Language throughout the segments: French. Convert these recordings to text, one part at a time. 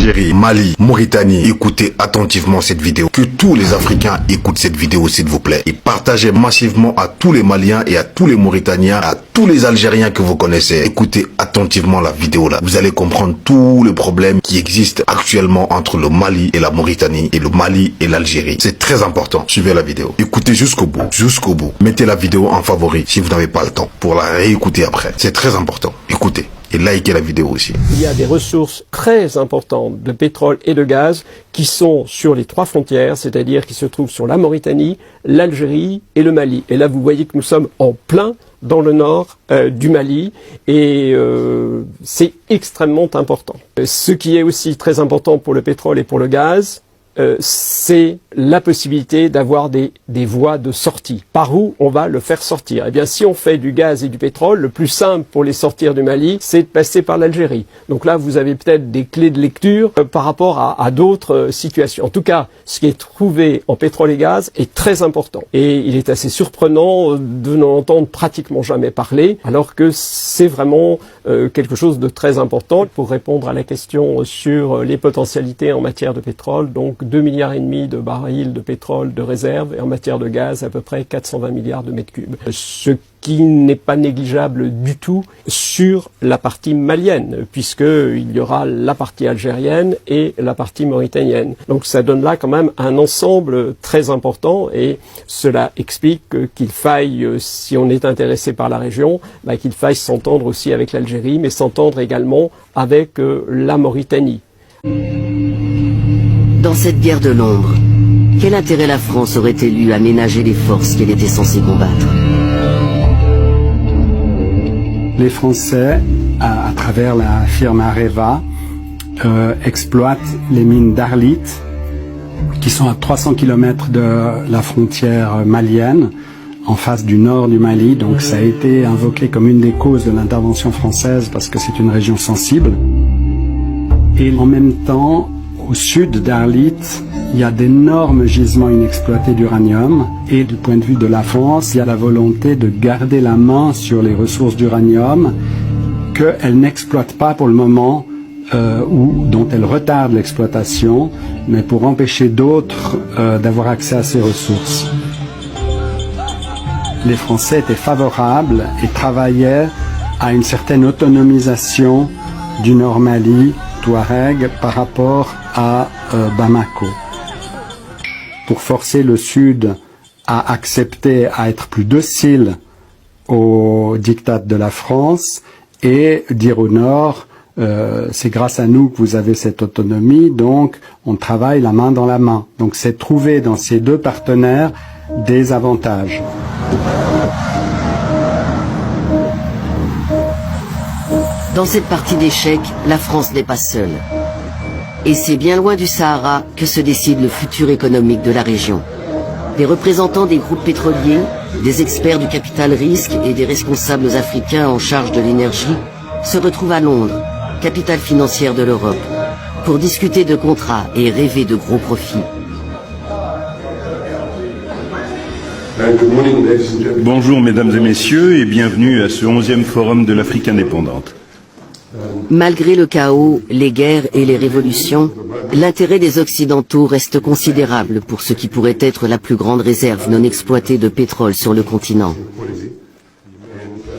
Algérie, Mali, Mauritanie. Écoutez attentivement cette vidéo. Que tous les Africains écoutent cette vidéo s'il vous plaît. Et partagez massivement à tous les Maliens et à tous les Mauritaniens, à tous les Algériens que vous connaissez. Écoutez attentivement la vidéo là. Vous allez comprendre tous les problèmes qui existent actuellement entre le Mali et la Mauritanie et le Mali et l'Algérie. C'est très important. Suivez la vidéo. Écoutez jusqu'au bout. Jusqu'au bout. Mettez la vidéo en favori si vous n'avez pas le temps pour la réécouter après. C'est très important. Écoutez. Et likez la vidéo aussi. Il y a des ressources très importantes de pétrole et de gaz qui sont sur les trois frontières, c'est-à-dire qui se trouvent sur la Mauritanie, l'Algérie et le Mali. Et là, vous voyez que nous sommes en plein dans le nord du Mali et c'est extrêmement important. Ce qui est aussi très important pour le pétrole et pour le gaz, c'est la possibilité d'avoir des voies de sortie. Par où on va le faire sortir? Eh bien, si on fait du gaz et du pétrole, le plus simple pour les sortir du Mali, c'est de passer par l'Algérie. Donc là, vous avez peut-être des clés de lecture par rapport à d'autres situations. En tout cas, ce qui est trouvé en pétrole et gaz est très important. Et il est assez surprenant de n'en entendre pratiquement jamais parler, alors que c'est vraiment quelque chose de très important. Pour répondre à la question sur les potentialités en matière de pétrole, donc 2,5 milliards de barils de pétrole de réserve et en matière de gaz à peu près 420 milliards de mètres cubes. Ce qui n'est pas négligeable du tout sur la partie malienne, puisqu'il y aura la partie algérienne et la partie mauritanienne. Donc ça donne là quand même un ensemble très important et cela explique qu'il faille, si on est intéressé par la région, qu'il faille s'entendre aussi avec l'Algérie, mais s'entendre également avec la Mauritanie. Dans cette guerre de l'ombre, quel intérêt la France aurait-elle eu à ménager les forces qu'elle était censée combattre? Les Français, à travers la firme Areva, exploitent les mines d'Arlit, qui sont à 300 km de la frontière malienne, en face du nord du Mali. Donc ça a été invoqué comme une des causes de l'intervention française parce que c'est une région sensible. Et en même temps, au sud d'Arlit, il y a d'énormes gisements inexploités d'uranium et du point de vue de la France, il y a la volonté de garder la main sur les ressources d'uranium qu'elle n'exploite pas pour le moment ou dont elle retarde l'exploitation, mais pour empêcher d'autres d'avoir accès à ces ressources. Les Français étaient favorables et travaillaient à une certaine autonomisation du Nord Mali, Touareg, par rapport à Bamako, pour forcer le Sud à accepter, à être plus docile au diktat de la France et dire au Nord, c'est grâce à nous que vous avez cette autonomie, donc on travaille la main dans la main. Donc c'est trouver dans ces deux partenaires des avantages. Dans cette partie d'échecs, la France n'est pas seule. Et c'est bien loin du Sahara que se décide le futur économique de la région. Des représentants des groupes pétroliers, des experts du capital risque et des responsables africains en charge de l'énergie se retrouvent à Londres, capitale financière de l'Europe, pour discuter de contrats et rêver de gros profits. Bonjour mesdames et messieurs et bienvenue à ce 11e forum de l'Afrique indépendante. Malgré le chaos, les guerres et les révolutions, l'intérêt des Occidentaux reste considérable pour ce qui pourrait être la plus grande réserve non exploitée de pétrole sur le continent.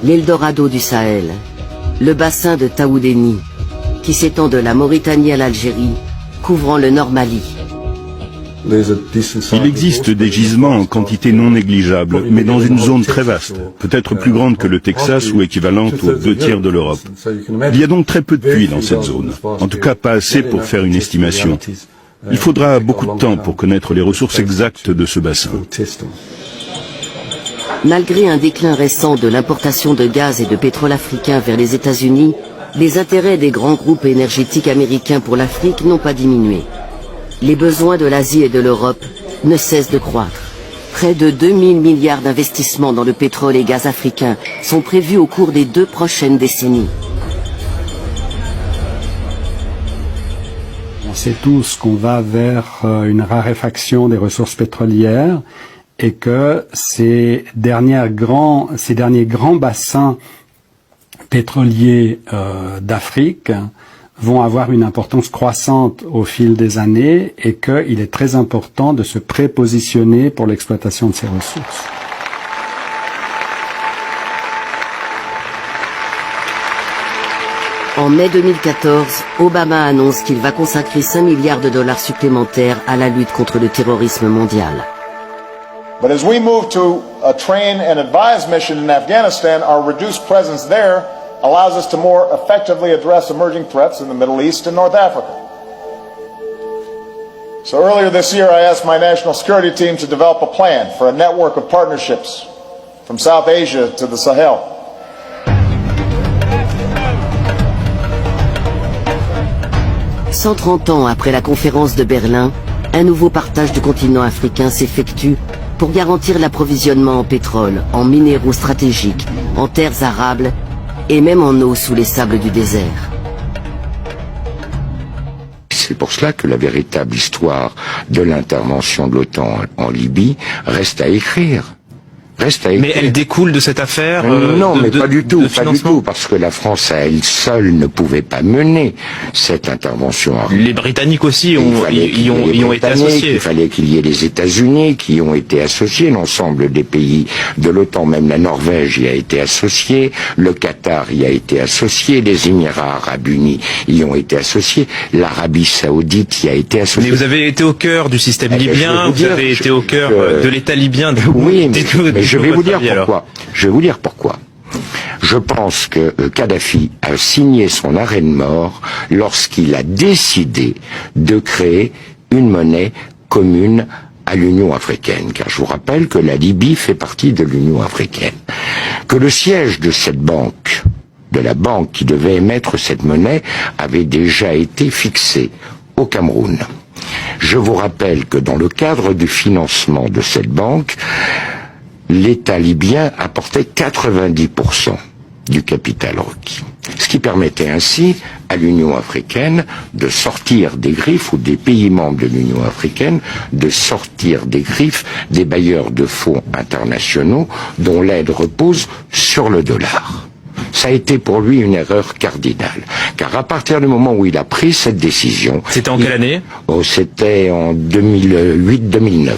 L'Eldorado du Sahel, le bassin de Taoudéni, qui s'étend de la Mauritanie à l'Algérie, couvrant le Nord Mali. Il existe des gisements en quantité non négligeable, mais dans une zone très vaste, peut-être plus grande que le Texas ou équivalente aux 2/3 de l'Europe. Il y a donc très peu de puits dans cette zone, en tout cas pas assez pour faire une estimation. Il faudra beaucoup de temps pour connaître les ressources exactes de ce bassin. Malgré un déclin récent de l'importation de gaz et de pétrole africain vers les États-Unis, les intérêts des grands groupes énergétiques américains pour l'Afrique n'ont pas diminué. Les besoins de l'Asie et de l'Europe ne cessent de croître. Près de 2 000 milliards d'investissements dans le pétrole et gaz africain sont prévus au cours des 2 prochaines décennies. On sait tous qu'on va vers une raréfaction des ressources pétrolières et que ces derniers grands bassins pétroliers d'Afrique vont avoir une importance croissante au fil des années et qu'il est très important de se prépositionner pour l'exploitation de ces ressources. En mai 2014, Obama annonce qu'il va consacrer 5 milliards de dollars supplémentaires à la lutte contre le terrorisme mondial. But as we move to a train and advise mission in Afghanistan, our reduced presence there allows us to more effectively address emerging threats in the Middle East and North Africa. So earlier this year, I asked my national security team to develop a plan for a network of partnerships from South Asia to the Sahel. 130 ans après la conférence de Berlin, un nouveau partage du continent africain s'effectue pour garantir l'approvisionnement en pétrole, en minéraux stratégiques, en terres arables et même en eau sous les sables du désert. C'est pour cela que la véritable histoire de l'intervention de l'OTAN en Libye reste à écrire. Mais elle découle de cette affaire non, mais pas du tout, parce que la France à elle seule ne pouvait pas mener cette intervention. Les Britanniques aussi y ont été associés. Il fallait qu'il y ait les États-Unis qui ont été associés, l'ensemble des pays de l'OTAN, même la Norvège y a été associée, le Qatar y a été associé, les Émirats Arabes Unis y ont été associés, l'Arabie Saoudite y a été associée. Mais vous avez été au cœur du système libyen, vous avez été au cœur de l'État libyen. Oui, mais je vais vous dire pourquoi. Je vais vous dire pourquoi. Je pense que Kadhafi a signé son arrêt de mort lorsqu'il a décidé de créer une monnaie commune à l'Union africaine, car je vous rappelle que la Libye fait partie de l'Union africaine, que le siège de cette banque, de la banque qui devait émettre cette monnaie, avait déjà été fixé au Cameroun. Je vous rappelle que dans le cadre du financement de cette banque, l'État libyen apportait 90% du capital requis. Ce qui permettait ainsi à l'Union africaine de sortir des griffes, ou des pays membres de l'Union africaine, de sortir des griffes des bailleurs de fonds internationaux dont l'aide repose sur le dollar. Ça a été pour lui une erreur cardinale. Car à partir du moment où il a pris cette décision... C'était en quelle année ? C'était en 2008-2009.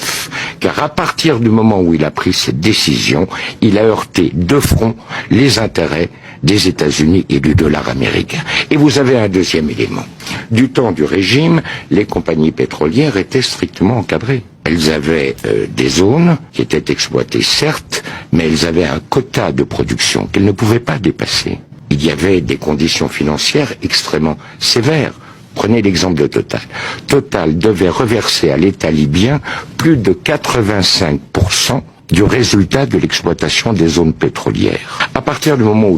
Car à partir du moment où il a pris cette décision, il a heurté de front les intérêts des États-Unis et du dollar américain. Et vous avez un deuxième élément. Du temps du régime, les compagnies pétrolières étaient strictement encadrées. Elles avaient des zones qui étaient exploitées, certes, mais elles avaient un quota de production qu'elles ne pouvaient pas dépasser. Il y avait des conditions financières extrêmement sévères. Prenez l'exemple de Total. Total devait reverser à l'État libyen plus de 85% du résultat de l'exploitation des zones pétrolières. À partir du moment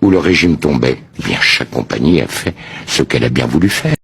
où le régime tombait, eh bien chaque compagnie a fait ce qu'elle a bien voulu faire.